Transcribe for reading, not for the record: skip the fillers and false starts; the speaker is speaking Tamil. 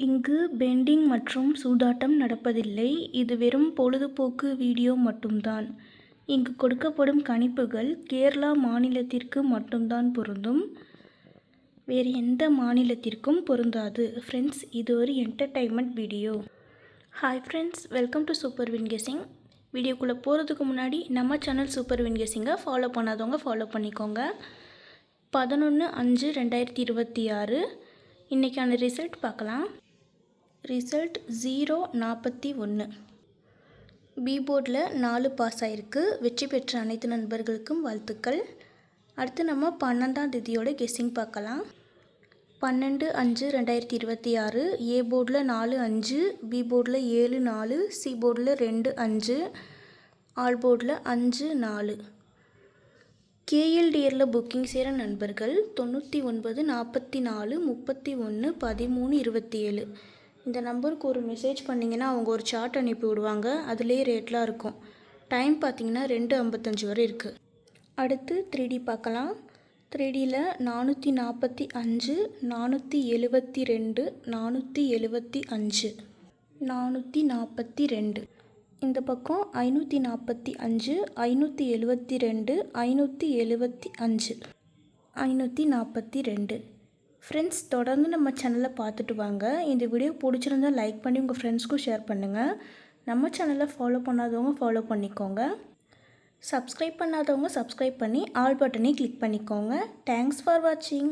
இங்கு பெண்டிங் மற்றும் சூதாட்டம் நடப்பதில்லை. இது வெறும் பொழுதுபோக்கு வீடியோ மட்டும்தான். இங்கு கொடுக்கப்படும் கணிப்புகள் கேரளா மாநிலத்திற்கு மட்டும்தான் பொருந்தும். வேறு எந்த மாநிலத்திற்கும் பொருந்தாது. ஃப்ரெண்ட்ஸ், இது ஒரு entertainment video. Hi friends, welcome to super win guessing. வீடியோக்குள்ளே போகிறதுக்கு முன்னாடி நம்ம சேனல் சூப்பர் வின் கெஸ்ஸிங்கை ஃபாலோ பண்ணாதவங்க ஃபாலோ பண்ணிக்கோங்க. 11/5/2026 இன்றைக்கான ரிசல்ட் பார்க்கலாம். ரிசல்ட் 041. பி போர்டில் 4 பாஸ் ஆகிருக்கு. வெற்றி பெற்ற அனைத்து நண்பர்களுக்கும் வாழ்த்துக்கள். அடுத்து நம்ம 12ஆம் தேதியோட கெஸ்ஸிங் பார்க்கலாம். 12/5/2026 ஏ போர்டில் 4 5, பி போர்டில் 7 4, சி போர்டில் 2 5, ஆல் போர்டில் 5 4. கேஎல்டிஆரில் புக்கிங் செய்கிற நண்பர்கள் 99 44 31 13 27 இந்த நம்பருக்கு ஒரு மெசேஜ் பண்ணிங்கன்னா அவங்க ஒரு சார்ட் அனுப்பி விடுவாங்க. அதுலேயே ரேட்லாம் இருக்கும். டைம் பார்த்திங்கன்னா 2:55 வரை இருக்குது. அடுத்து 3D பார்க்கலாம். 3Dயில் 445 472 475 442. இந்த பக்கம் 545 572 575 542. ஃப்ரெண்ட்ஸ், தொடர்ந்து நம்ம சேனலை பார்த்துட்டு வாங்க. இந்த வீடியோ பிடிச்சிருந்தால் லைக் பண்ணி உங்கள் ஃப்ரெண்ட்ஸ்க்கும் ஷேர் பண்ணுங்கள். நம்ம சேனலை ஃபாலோ பண்ணாதவங்க ஃபாலோ பண்ணிக்கோங்க. சப்ஸ்கிரைப் பண்ணாதவங்க சப்ஸ்கிரைப் பண்ணி ஆல் பட்டனை கிளிக் பண்ணிக்கோங்க. தேங்க்ஸ் ஃபார் வாட்சிங்.